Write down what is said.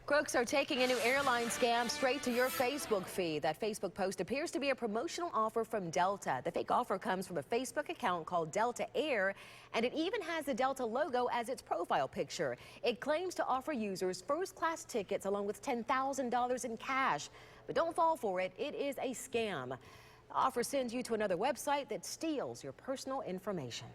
Crooks are taking a new airline scam straight to your Facebook feed. That Facebook post appears to be a promotional offer from Delta. The fake offer comes from a Facebook account called Delta Air, and it even has the Delta logo as its profile picture. It claims to offer users first-class tickets along with $10,000 in cash. But don't fall for it. It is a scam. The offer sends you to another website that steals your personal information.